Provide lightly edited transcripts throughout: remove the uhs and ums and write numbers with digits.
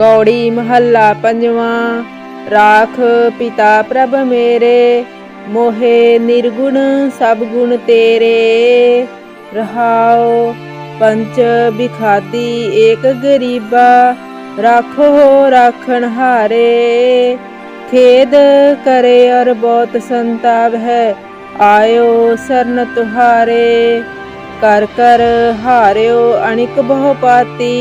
कौड़ी महला पंजवा। राख पिता प्रभ मेरे, मोहे निर्गुण सब गुण तेरे। रहाओ पंच बिखादी एक गरीबा, राखो राखण हारे। खेद करे और बहुत संताप है, आयो शरण तुहारे। कर कर हार्यो अणिक बहु पाती,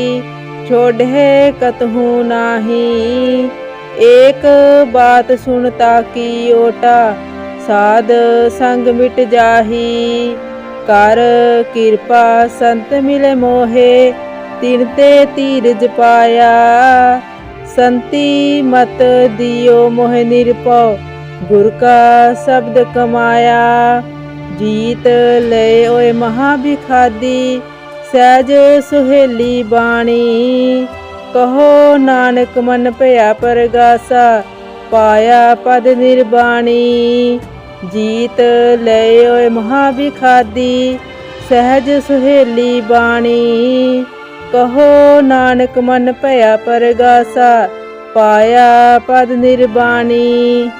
छोड़े कतहु नाही। एक बात सुनता की ओटा, साध संग मिट जाही। कर कृपा संत मिले मोहे, तिनते तीरज पाया। संति मत दियो मोह निरपौ, गुर का शब्द कमाया। जीत ले ओए महाभिखादी, सहज सुहेली बाणी। कहो नानक मन भया परगासा, पाया पद निर्बाणी। जीत ले ओए महाभिखादी, सहज सुहेली बाणी। कहो नानक मन भया परगासा, पाया पद निर्बाणी।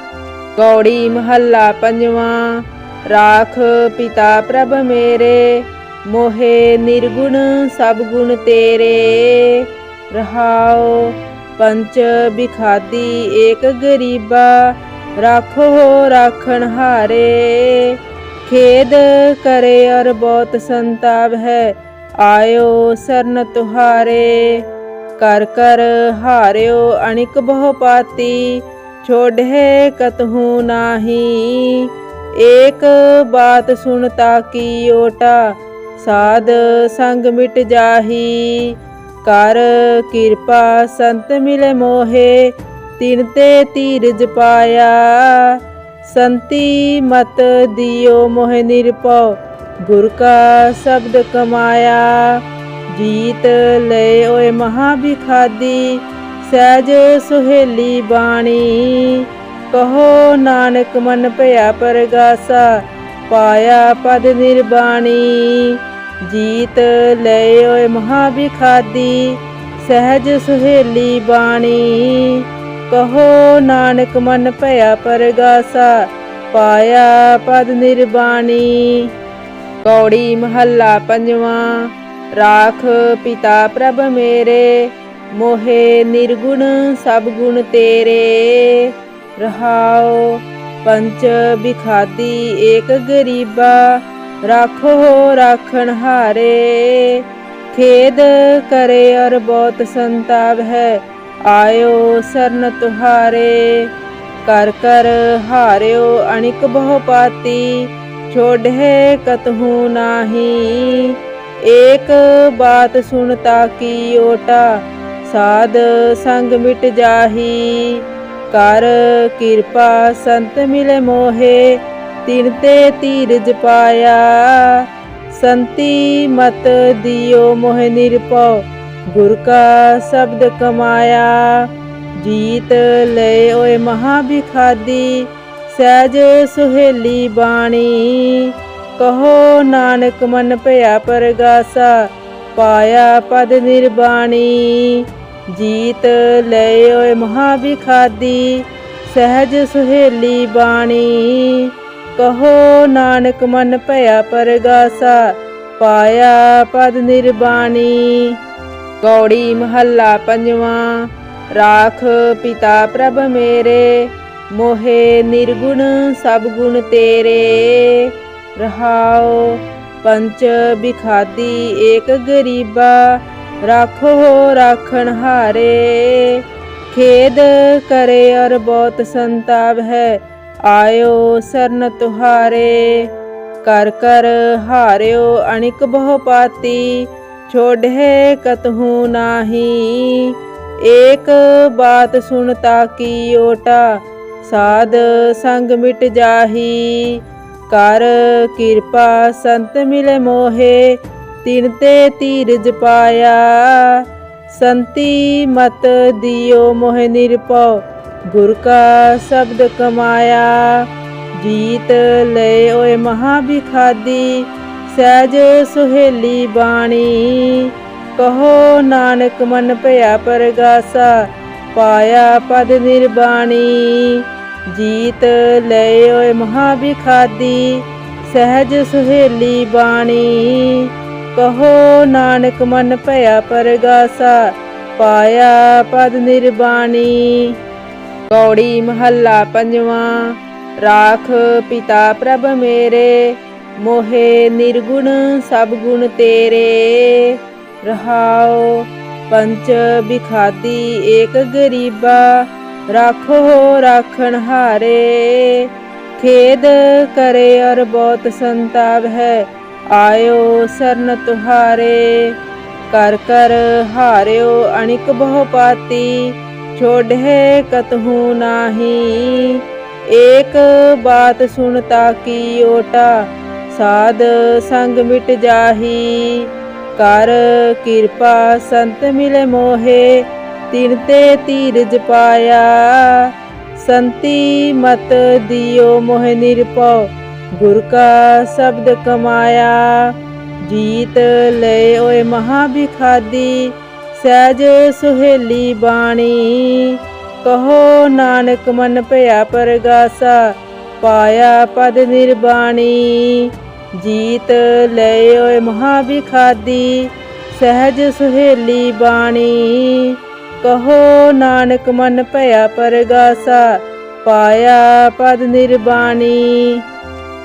कौड़ी महला पंजवा। राख पिता प्रभ मेरे, मोहे निर्गुण सब गुण तेरे। रहाओ पंच बिखादी एक गरीबा, राखो राखण हारे। खेद करे और बहुत संताप है, आयो शरण तुहारे। कर कर हार्यो अणिक बहु पाती, छोड़े कतहु नाही। एक बात सुनता की ओटा, साध संग मिट जाही। कर कृपा संत मिले मोहे, तिनते तीरज पाया। संति मत दियो मोह निरपौ, गुर का शब्द कमाया। जीत ले ओए महाभिखादी, सहज सुहेली बाणी। कहो नानक मन भया परगासा, पाया पद निर्बाणी। जीत ले ओए महाभिखादी, सहज सुहेली बाणी। कहो नानक मन भया परगासा, पाया पद निर्बाणी। कौड़ी महला पंजवा। राख पिता प्रभ मेरे, मोहे निर्गुण सब गुण तेरे। रहाओ पंच बिखादी एक गरीबा, राखो राखण हारे। खेद करे और बहुत संताप है, आयो शरण तुहारे। कर कर हार्यो अणिक बहु पाती, छोड़े कतहु नाही। एक बात सुनता की ओटा, साध संग मिट जाही। कर कृपा संत मिले मोहे, तिनते तीरज पाया। संति मत दियो मोह निरपौ, गुर का शब्द कमाया। जीत ले ओए महाभिखादी, सहज सुहेली बाणी। कहो नानक मन भया परगासा, पाया पद निर्बाणी। जीत ले ओए महाभिखादी, सहज सुहेली बाणी। कहो नानक मन भया परगासा, पाया पद निर्बाणी। कौड़ी महला पंजवा। राख पिता प्रभ मेरे, मोहे निर्गुण सब गुण तेरे। रहाओ पंच बिखादी एक गरीबा, राखो राखण हारे। खेद करे और बहुत संताप है, आयो शरण तुहारे। कर कर हार्यो अणिक बहु पाती, छोड़े कतहु नाही। एक बात सुनता की ओटा, साध संग मिट जाही। कर कृपा संत मिले मोहे, तिनते तीरज पाया। संति मत दियो मोह निरपौ, गुर का शब्द कमाया। जीत ले ओए महाभिखादी, सहज सुहेली बाणी। ਕਹੋ ਨਾਨਕ ਮਨ ਭਇਆ ਪਰਗਾਸਾ, ਪਾਇਆ ਪਦ ਨਿਰਬਾਣੀ। ਜੀਤ ਲਏ ਓਏ ਮਹਾ ਬਿਖਾਦੀ, ਸਹਿਜ ਸੁਹੇਲੀ ਬਾਣੀ। ਕਹੋ ਨਾਨਕ ਮਨ ਭਇਆ ਪਰਗਾਸਾ, ਪਾਇਆ ਪਦ ਨਿਰਬਾਣੀ। ਗੌੜੀ ਮਹੱਲਾ ਪੰਜਵਾਂ। ਰਾਖ ਪਿਤਾ ਪ੍ਰਭ ਮੇਰੇ, ਮੋਹਿ ਨਿਰਗੁਣ ਸਭ ਗੁਣ ਤੇਰੇ। ਰਹਾਉ ਪੰਚ ਬਿਖਾਦੀ ਏਕ ਗਰੀਬਾ, ਰਾਖੋ ਰਾਖਣ ਹਾਰੇ। ਖੇਦ करे और बहुत संताप है, आयो शरण तुहारे। कर कर हार्यो अनिक बहु पाती, छोड़े कतहु नाही। एक बात सुनता की ओटा, साध संग मिट जाही। कर कृपा संत मिले मोहे, तिन ते धीरज पाया। संति मत दियो मोह निरपौ, गुर का शब्द कमाया। जीत ले ओए महा बिखादी, सहज सुहेली बाणी। कहो नानक मन भया परगासा, पाया पद निरबाणी। जीत ले ओए महा बिखादी, सहज सुहेली बाणी। कहो नानक मन भया परगासा, पाया पद निरबाणी।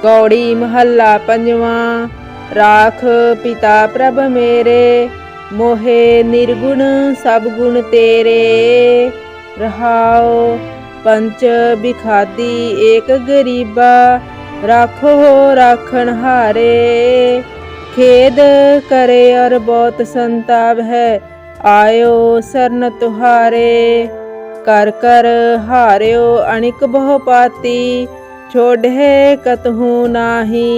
गौड़ी महला पंजवां। राख पिता प्रभ मेरे, मोहे निर्गुण सब गुण तेरे। रहाओ पंच बिखादी एक गरीबा, राखो राखण हारे। खेद करे और बहुत संताप है, आयो शरण तुहारे। कर कर हार्यो अनिक बहु पाती, छोड़े कतहु नाही।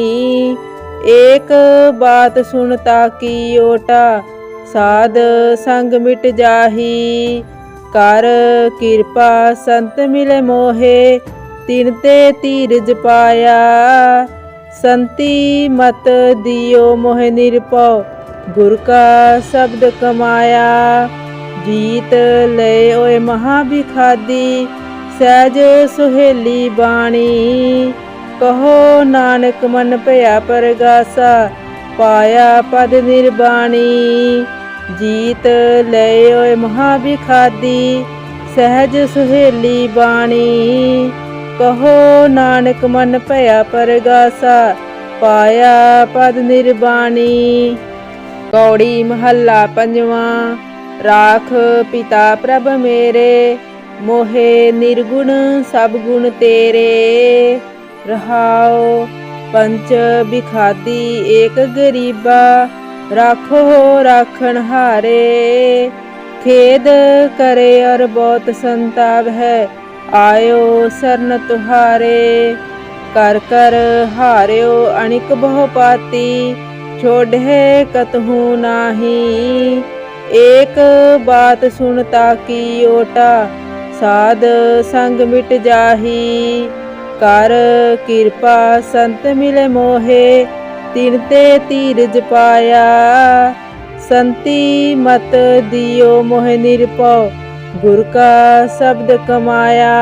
एक बात सुनता की ओटा, साध संग मिट जाही। कर कृपा संत मिले मोहे, तिन ते धीरज पाया। संति मत दियो मोह निरपौ, गुर का शब्द कमाया। जीत ले ओए महा बिखादी, सहज सुहेली बाणी। कहो नानक मन भया परगासा, पाया पद निरबाणी। जीत ले ओए महा बिखादी, सहज सुहेली बाणी। कहो नानक मन भया परगासा, पाया पद निरबाणी। गौड़ी महला पंजवां। राख पिता प्रभ मेरे, मोहे निर्गुण सब गुण तेरे। रहाओ पंच बिखादी एक गरीबा, राखो राखण हारे। खेद करे और बहुत संताप है, आयो शरण तुहारे। कर कर हार्यो अनिक बहु पाती, छोड़े कतहु नाही। एक बात सुनता की ओटा, साध संग मिट जाही। कर कृपा संत मिले मोहे, तिन ते धीरज पाया। संति मत दियो मोह निरपौ, गुर का शब्द कमाया।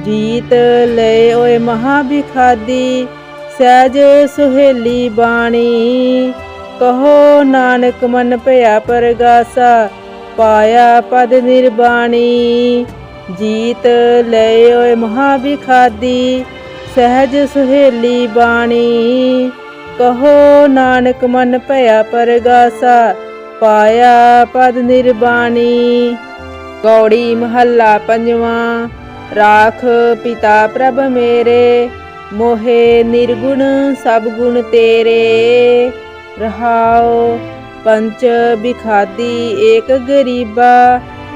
जीत ले ओए महा बिखादी, सहज सुहेली बाणी। कहो नानक मन भया परगासा, पाया पद निरबाणी। जीत ले ओए महा बिखादी, सहज सुहेली बाणी। कहो नानक मन भया परगासा, पाया पद निरबाणी। गौड़ी महला पंजवां। राख पिता प्रभ मेरे, मोहे निर्गुण सब गुण तेरे। रहाओ पंच बिखादी एक गरीबा,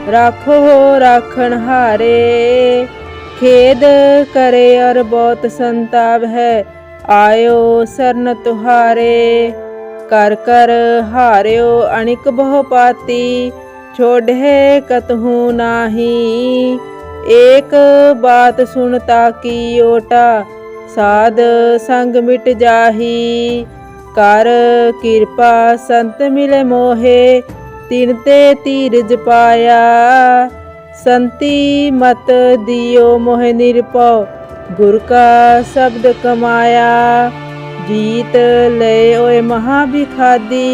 राखो राखण हारे। खेद करे और बहुत संताप है, आयो शरण तुहारे। कर कर हार्यो अनिक बहु पाती, छोड़े कतहु नाही। एक बात सुनता की ओटा, साध संग मिट जाही। कर कृपा संत मिले मोहे, तिन ते धीरज पाया। संति मत दियो मोह निरपौ, गुर का शब्द कमाया। जीत ले ओए महाभिखादी,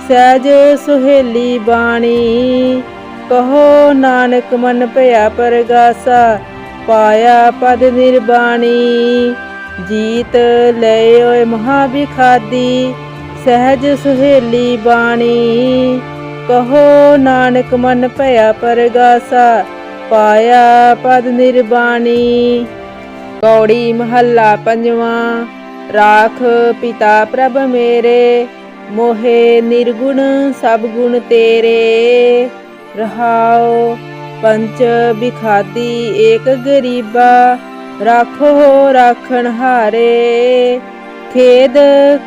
सहज सुहेली बाणी। कहो नानक मन भया परगासा, पाया पद निर्बाणी। जीत ले ओए महाभिखादी, सहज सुहेली बाणी। कहो नानक मन भया परगासा, पाया पद निर्बाणी। कौड़ी महला पंजवा। राख पिता प्रभ मेरे, मोहे निर्गुण सब गुण तेरे। रहाओ पंच बिखादी एक गरीबा, राखो राखण हारे। खेद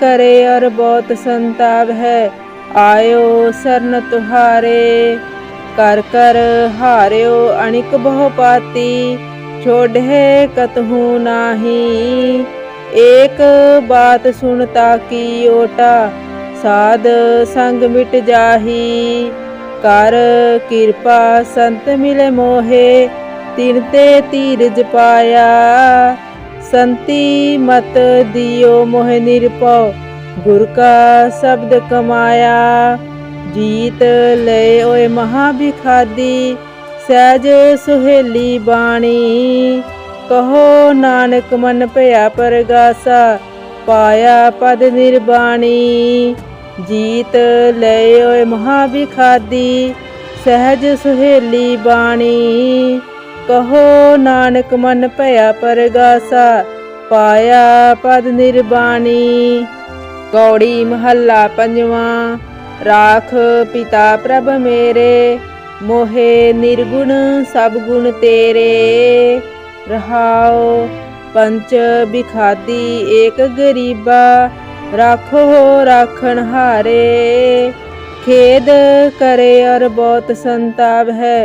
करे और बहुत संताप है, आयो शरण तुहारे। कर कर हार्यो अणिक बहु पाती, छोड़े कतहु नाही। एक बात सुनता की ओटा, साध संग मिट जाही। कर कृपा संत मिले मोहे, तिन ते धीरज पाया। संति मत दियो मोह निरपौ, गुर का शब्द कमाया। जीत ले ओए महाभिखादी, सहज सुहेली बाणी। कहो नानक मन भया परगासा, पाया पद निर्बाणी। जीत ले ओए महाभिखादी, सहज सुहेली बाणी। कहो नानक मन भया परगासा, पाया पद निर्बाणी। कौड़ी महला पंजवा। राख पिता प्रभ मेरे, मोहे निर्गुण सब गुण तेरे। रहाओ पंच बिखादी एक गरीबा, राखो राखण हारे। खेद करे और बहुत संताप है,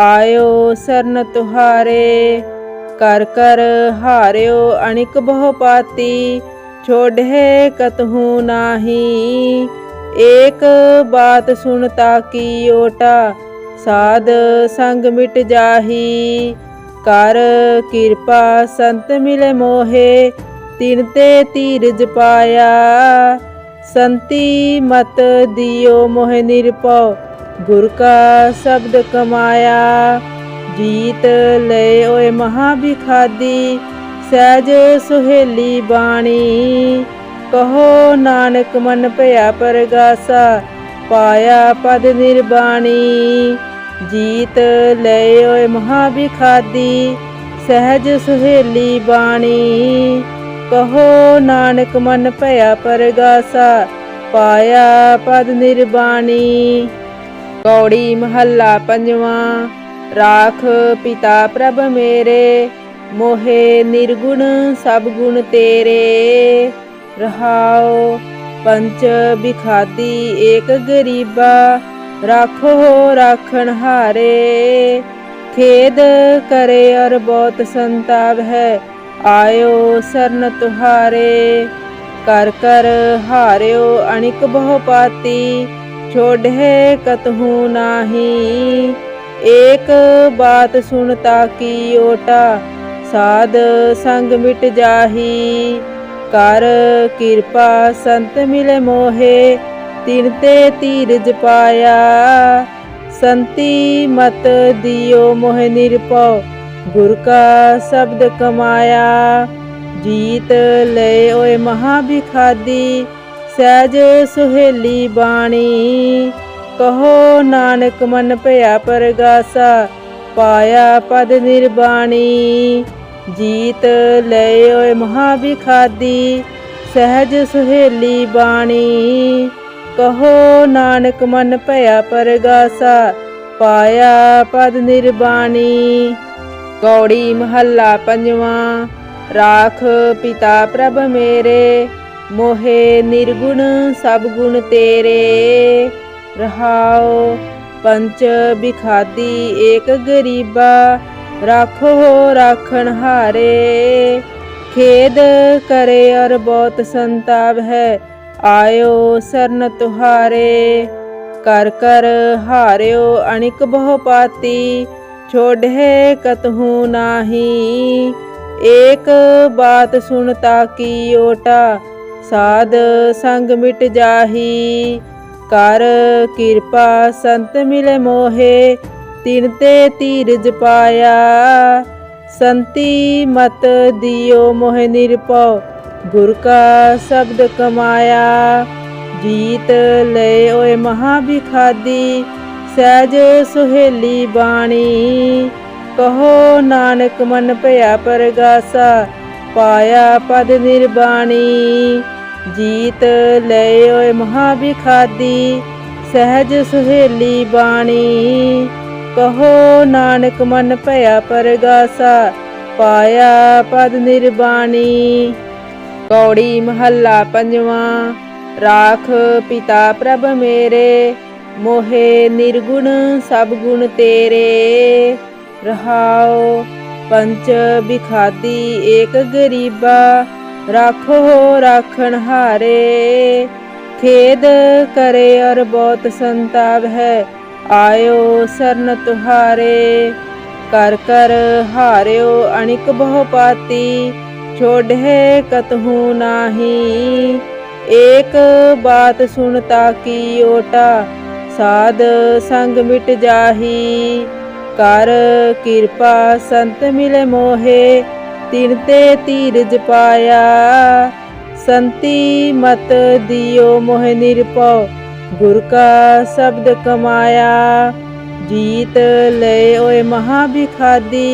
आयो शरण तुहारे। कर कर हार्यो अणिक बहु पाती, छोड़े कतहु नाही। एक बात सुनता की ओटा, साध संग मिट जाही। कर कृपा संत मिले मोहे, तिन ते धीरज पाया। संति मत दियो मोह निरपौ, गुर का शब्द कमाया। जीत ले ओए महाभिखादी, सहज सुहेली बाणी। कहो नानक मन भया परगासा, पाया पद निर्बाणी। जीत ले ओए महाभिखादी, सहज सुहेली बाणी। कहो नानक मन भया परगासा, पाया पद निर्बाणी। कौड़ी महला पंजवा। राख पिता प्रभ मेरे, मोहे निर्गुण सब गुण तेरे। रहाओ पंच बिखादी एक गरीबा, राखो राखण हारे। खेद करे और बहुत संताप है, आयो शरण तुहारे। कर कर हार्यो अणिक बहु पाती, छोड़े कतहु नाही। एक बात सुनता की ओटा, साध संग मिट जाही। कर कृपा संत मिले मोहे, तिन ते धीरज पाया। संति मत दियो मोह निरपौ, गुर का शब्द कमाया। जीत ले ओए महाभिखादी, सहज सुहेली बाणी। कहो नानक मन भया परगासा, पाया पद निर्बाणी। जीत ले ओए महाभिखादी, सहज सुहेली बाणी। कहो नानक मन भया परगासा, पाया पद निर्बाणी। कौड़ी महला पंजवा। राख पिता प्रभ मेरे, मोहे निर्गुण सब गुण तेरे। रहाओ पंच बिखादी एक गरीबा, राखो राखण हारे। खेद करे और बहुत संताप है, आयो शरण तुहारे। कर कर हार्यो अनिक बहु पाती, छोड़े कतहु नाही। एक बात सुनता की ओटा, साध संग मिट जाही। कर कृपा संत मिले मोहे, तिन ते धीरज पाया। संति मत दियो मोह निरपौ, गुर का शब्द कमाया। जीत ले ओए महाभिखादी, सहज सुहेली बाणी। कहो नानक मन भया परगासा, पाया पद निर्बाणी। जीत ले ओए महाभिखादी, सहज सुहेली बाणी। कहो नानक मन भया परगासा, पाया पद निर्बाणी। कौड़ी महला पंजवा। राख पिता प्रभ मेरे, मोहे निर्गुण सब गुण तेरे। रहाओ पंच बिखादी एक गरीबा, राखो राखण हारे। खेद करे और बहुत संताप है, आयो शरण तुहारे। कर कर हार्यो अनिक बहु पाती, छोड़े कतहु नाही। एक बात सुनता की ओटा, साध संग मिट जाही। कर कृपा संत मिले मोहे, तिन ते धीरज पाया। संति मत दियो मोह निरपौ, गुर का शब्द कमाया। जीत ले ओए महाभिखादी,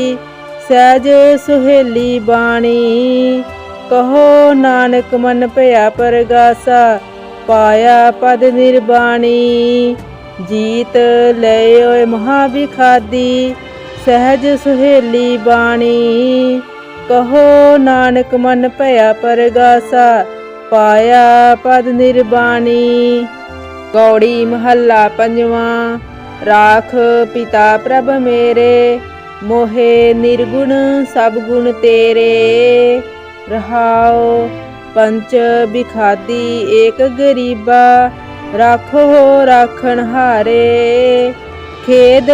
सहज सुहेली बाणी। कहो नानक मन भया परगासा, पाया पद निर्बाणी। जीत ले ओए महाभिखादी, सहज सुहेली बाणी। कहो नानक मन भया परगासा, पाया पद निर्बाणी। कौड़ी महला पंजवा। राख पिता प्रभ मेरे, मोहे निर्गुण सब गुण तेरे। रहाओ पंच बिखादी एक गरीबा, राखो राखण हारे। खेद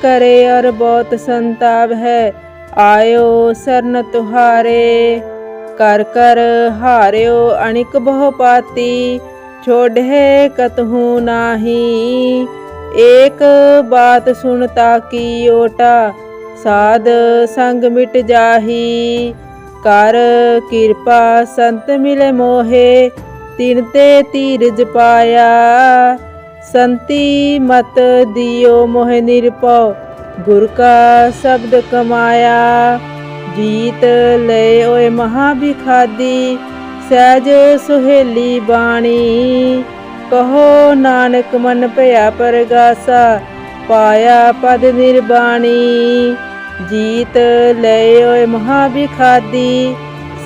करे और बहुत संताप है, आयो शरण तुहारे। कर कर हार्यो अनिक बहु पाती, छोड़े कतहु नाही। एक बात सुनता की ओटा, साध संग मिट जाही। कर कृपा संत मिले मोहे, तिन ते धीरज पाया। संति मत दियो मोह निरपौ, गुर का शब्द कमाया। जीत ले ओए महाभिखादी, सहज सुहेली बाणी। कहो नानक मन भया परगासा, पाया पद निर्बाणी। जीत ले ओए महाभिखादी,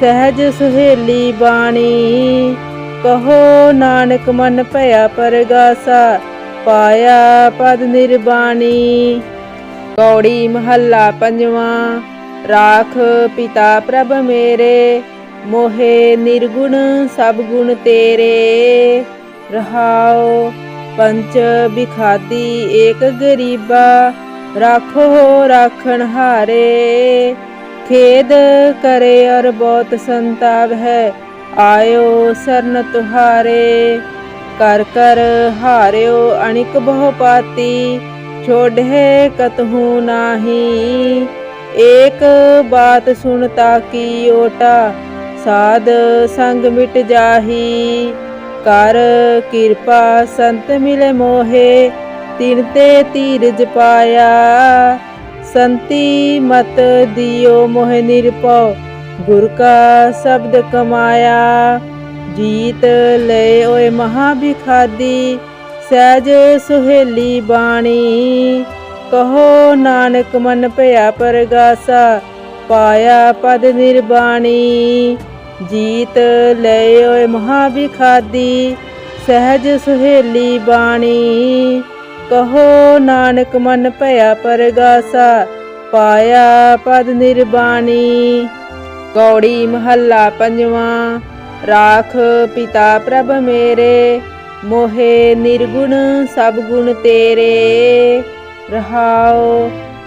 सहज सुहेली बाणी। कहो नानक मन भया परगासा, पाया पद निर्बाणी। कौड़ी महला पंजवा। राख पिता प्रभ मेरे, मोहे निर्गुण सब गुण तेरे। रहाओ पंच बिखादी एक गरीबा, राखो राखण हारे। खेद करे और बहुत संताप है, आयो शरण तुहारे। कर कर हार्यो अनिक बहु पाती, छोड़े कतहु नाही। एक बात सुनता की ओटा, साध संग मिट जाही। कर कृपा संत मिले मोहे, तिन ते धीरज पाया। संति मत दियो मोह निरपौ, गुर का शब्द कमाया। जीत ले ओए महाभिखादी, सहज सुहेली बाणी। कहो नानक मन भया परगासा, पाया पद निर्बाणी। जीत ले ओए महाभिखादी, सहज सुहेली बाणी। कहो नानक मन भया परगासा, पाया पद निर्बाणी। कौड़ी महला पंजवा। राख पिता प्रभ मेरे, मोहे निर्गुण सब गुण तेरे। रहाओ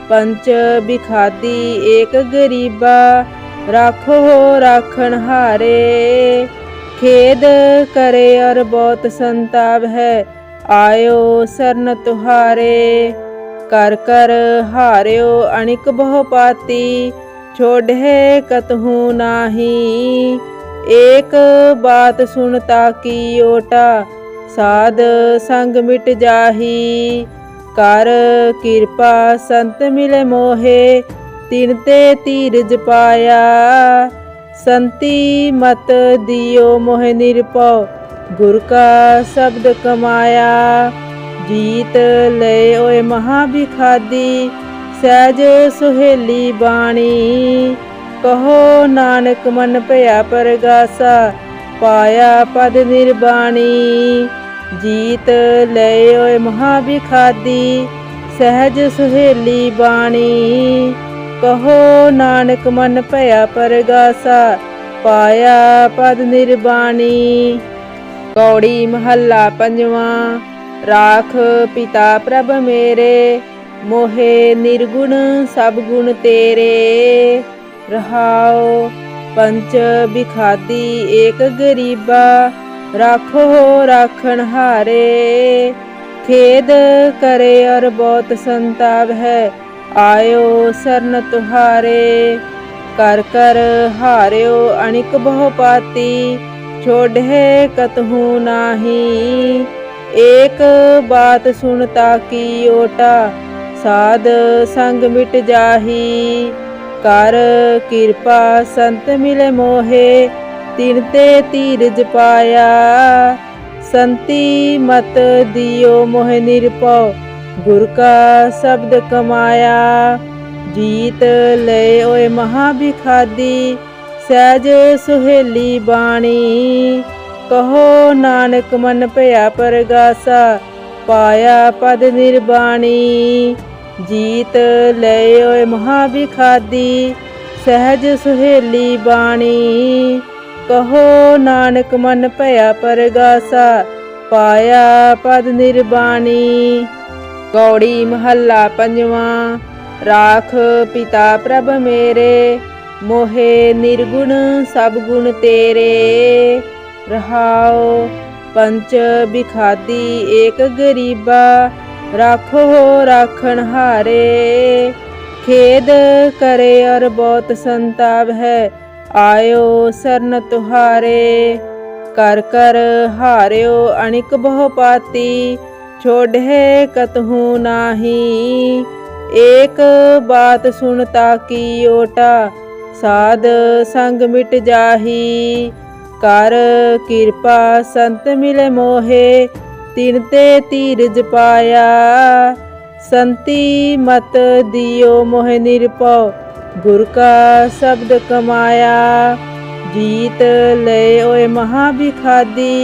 पंच बिखादी एक गरीबा, राखो राखण हारे। खेद करे और बहुत संताप है, आयो सरन तुहारे। कर कर हार्यो अनिक बहु पाती, छोड़े कतहु नाही। एक बात सुनता की ओटा, साध संग मिट जाही। कर कृपा संत मिले मोहे, तिन ते धीरज पाया। संति मत दियो मोहे निरपौ, गुर का शब्द कमाया। जीत ले ओए महाभिखादी, सहज सुहेली बाणी। कहो नानक मन भया परगासा, पाया पद निर्बाणी। जीत ले ओए महाभिखादी, सहज सुहेली बाणी। कहो नानक मन भया परगासा, पाया पद निर्बाणी। कौड़ी महला पंजवा। राख पिता प्रभ मेरे, मोहे निर्गुण सब गुण तेरे। रहाओ पंच बिखादी एक गरीबा, राखो राखण हारे। खेद करे और बहुत संताप है, आयो सरन तुहारे। कर कर हार्यो अनिक बहु पाती, छोड़े कतहु नाही। एक बात सुनता की ओटा, साध संग मिट जाही। कर कृपा संत मिले मोहे, तिन ते धीरज पाया। संति मत दियो मोहे निरपौ, गुर का शब्द कमाया। जीत ले ओए महाभिखादी, सहज सुहेली बाणी। कहो नानक मन भया परगासा, पाया पद निर्बाणी। जीत ले ओए महाभिखादी, सहज सुहेली बाणी। कहो नानक मन भया परगासा, पाया पद निर्बाणी। कौड़ी महला पंजवा। राख पिता प्रभ मेरे, मोहे निर्गुण सब गुण तेरे। रहाओ पंच बिखादी एक गरीबा, राखो राखण हारे। खेद करे और बहुत संताप है, आयो सरन तुहारे। कर कर हार्यो अनिक बहु पाती, छोड़े कतहु नाही। एक बात सुनता की ओटा, साध संग मिट जाही। कर कृपा संत मिले मोहे, तिन ते धीरज पाया। संति मत दियो मोहे निरपौ, गुर का शब्द कमाया। जीत ले ओए महाभिखादी,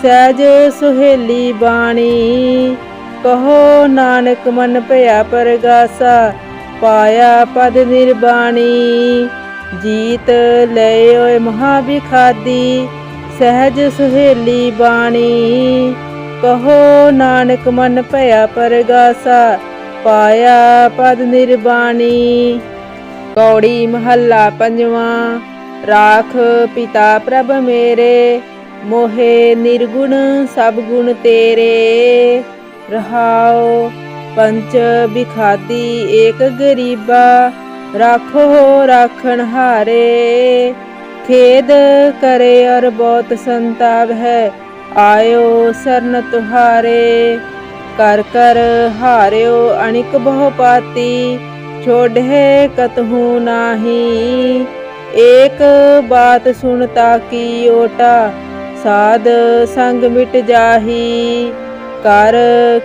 सहज सुहेली बाणी। कहो नानक मन भया परगासा, पाया पद निर्बाणी। जीत ले ओए महाभिखादी, सहज सुहेली बाणी। कहो नानक मन भया परगासा, पाया पद निर्बाणी। कौड़ी महला पंजवा। राख पिता प्रभ मेरे, मोहे निर्गुण सब गुण तेरे। रहाओ पंच बिखादी एक गरीबा, राखो राखण हारे। खेद करे और बहुत संताप है, आयो सरन तुहारे। कर कर हार्यो अनिक बहु पाती, छोड़े कतहु नाही। एक बात सुनता की ओटा, साध संग मिट जाही। कर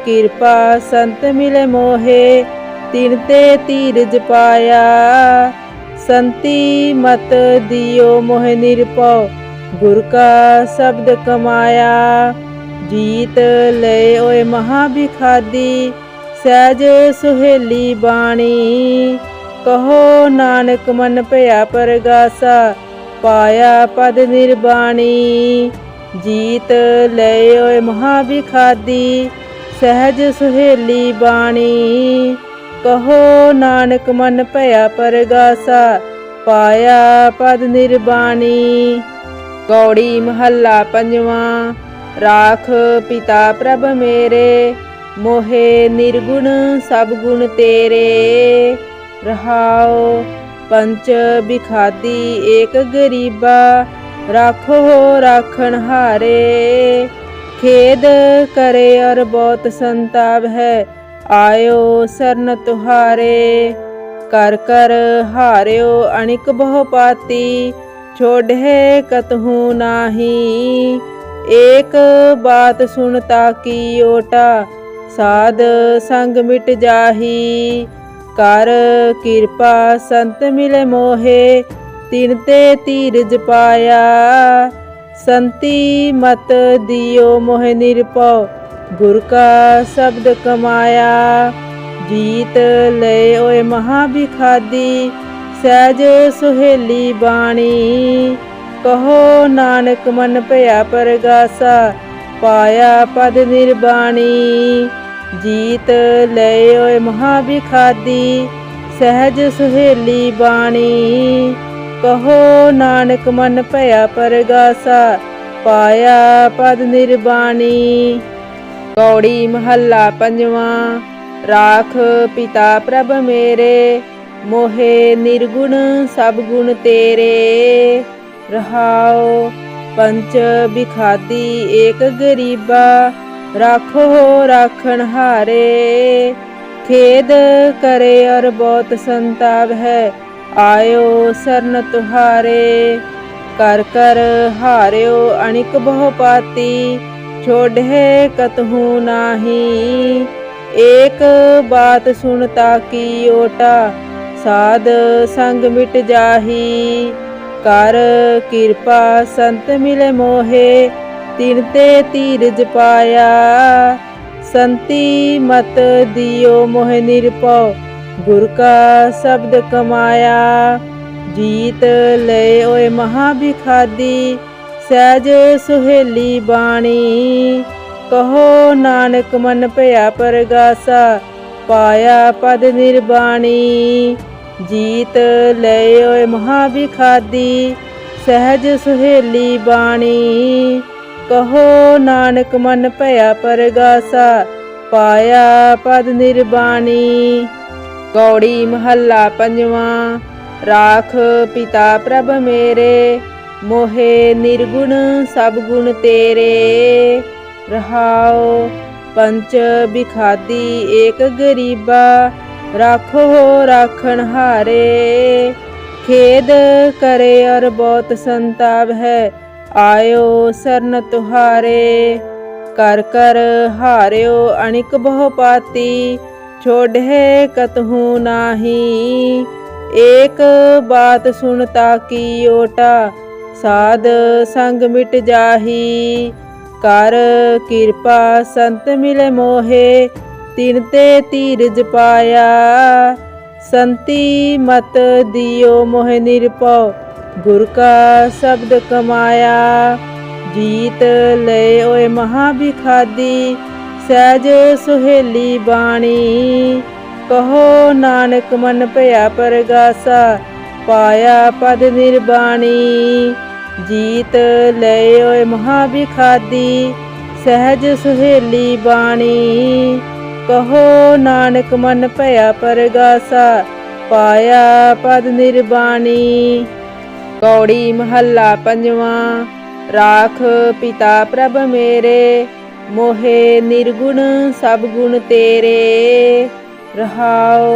कृपा संत मिले मोहे, तिन ते धीरज पाया। संति मत दियो मोहे निरपौ, गुर का शब्द कमाया। जीत ले ओए महाभिखादी, सहज सुहेली बाणी। कहो नानक मन भया परगासा, पाया पद निर्बाणी। ਜੀਤ ਲਏ ਓਏ ਮਹਾ ਬਿਖਾਦੀ ਸਹਿਜ ਸੁਹੇਲੀ ਬਾਣੀ। ਕਹੋ ਨਾਨਕ ਮਨ ਭਇਆ ਪਰਗਾਸਾ ਪਾਇਆ ਪਦ ਨਿਰਬਾਣੀ। ਕੌੜੀ ਮਹੱਲਾ ਪੰਜਵਾਂ। ਰਾਖ ਪਿਤਾ ਪ੍ਰਭ ਮੇਰੇ ਮੋਹਿ ਨਿਰਗੁਣ ਸਭ ਗੁਣ ਤੇਰੇ। ਰਹਾਉ ਪੰਚ ਬਿਖਾਦੀ ਏਕ ਗਰੀਬਾ ਰਾਖੋ ਰਾਖਣ ਹਾਰੇ। खेद करे और बहुत संताप है आयो सरन तुहारे। कर कर हार्यो अनिक बहु पाती छोड़े कतहु नाही। एक बात सुनता की ओटा साध संग मिट जाही। कर कृपा संत मिले मोहे तिन ते धीरज पाया। संति मत दियो मोह निरपौ गुर का शब्द कमाया। जीत ले ओए महा बिखादी सहज सुहेली बाणी। कहो नानक मन भया परगासा पाया पद निर्बाणी। जीत ले ओए महा बिखादी सहज सुहेली बाणी। कहो नानक मन भया परगासा पाया पद निर्बाणी। कौड़ी महला पंजवां। राख पिता प्रभ मेरे मोहे निर्गुण सब गुण तेरे। रहाओ पंच बिखादी एक गरीबा राखो राखण हारे। खेद करे और बहुत संताप है आयो सरन तुहारे। कर कर हार्यो अनिक बहु पाती छोड़े कतहु नाही। एक बात सुनता की ओटा साध संग मिट जाही। कर कृपा संत मिले मोहे तिन ते धीरज पाया। संति मत दियो मोह निरपौ गुर का शब्द कमाया। जीत ले ओए महा बिखादी सहज सुहेली बाणी। कहो नानक मन भया परगासा पाया पद निर्बाणी। जीत ले ओए महा बिखादी सहज सुहेली बाणी। कहो नानक मन भया परगासा पाया पद निर्बाणी। कौड़ी महला पंजवां। राख पिता प्रभ मेरे मोहे निर्गुण सब गुण तेरे। रहाओ पंच बिखादी एक गरीबा राखो राखण हारे। खेद करे और बहुत संताप है आयो सरन तुहारे। कर कर हार्यो अनिक बहु पाती छोड़े कतहु नाही। एक बात सुनता की ओटा साध संग मिट जाही। कर कृपा संत मिले मोहे तिन ते धीरज पाया। संति मत दियो मोह निरपौ गुर का शब्द कमाया। जीत ले ओए महा बिखादी सहज सुहेली बाणी। कहो नानक मन भया परगासा पाया पद निर्बाणी। जीत ले ओए महा बिखादी सहज सुहेली बाणी। कहो नानक मन भया परगासा पाया पद निर्बाणी। कौड़ी महला पंजवां। राख पिता प्रभ मेरे मोहे निर्गुण सब गुण तेरे। रहाओ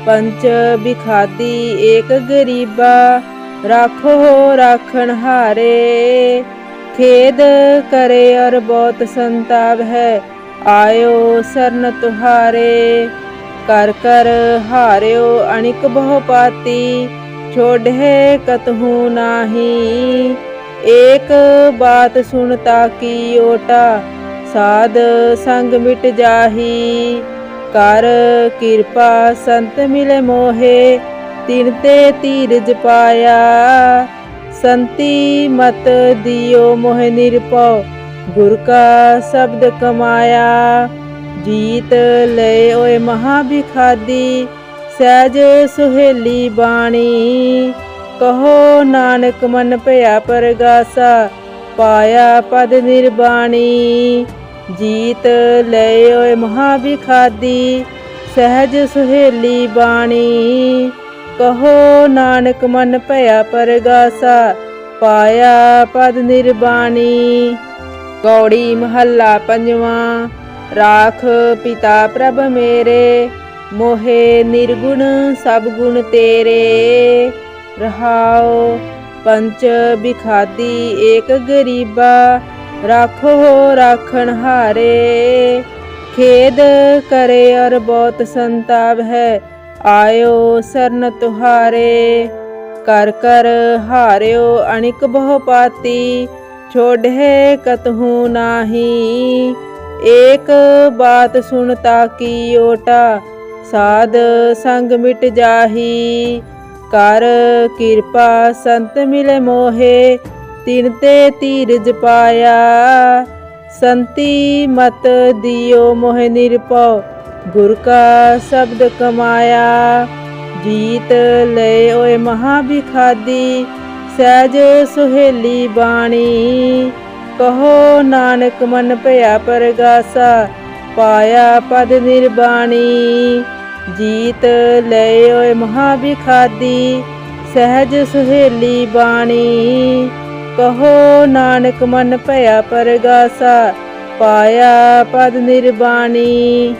पंच बिखादी एक गरीबा राखो राखण हारे। खेद करे और बहुत संताप है आयो सरन तुहारे। कर कर हार्यो अनिक बहु पाती छोड़े कतहु नाही। एक बात सुनता की ओटा साध संग मिट जाही। कर कृपा संत मिले मोहे तिन ते धीरज पाया। संति मत दियो मोह निरपौ, गुर का शब्द कमाया। जीत ले ओए महाभिखादी, सहज सुहेली बाणी। कहो नानक मन भया परगासा, पाया पद निर्बाणी। जीत ले ओए महाभिखादी, सहज सुहेली बाणी। कहो नानक मन भया परगासा, पाया पद निर्बाणी। कौड़ी महला पंजवा। राख पिता प्रभ मेरे, मोहे निर्गुण सब गुण तेरे। रहाओ पंच बिखादी एक गरीबा, राखो राखण हारे। खेद करे और बहुत संताप है, आयो सरन तुहारे। कर कर हार्यो अनिक बहु पाती, छोड़े कतहु नाही। एक बात सुनता की ओटा, साध संग मिट जाही। कर कृपा संत मिले मोहे, तिन ते धीरज पाया। संति मत दियो मोह निरपौ, गुर का शब्द कमाया। जीत ले ओए महाभिखादी, सहज सुहेली बाणी। कहो नानक मन भया परगासा, पाया पद निर्बाणी। जीत ले ओए महाभिखादी, सहज सुहेली बाणी। कहो नानक मन भया परगासा, पाया पद निर्बाणी।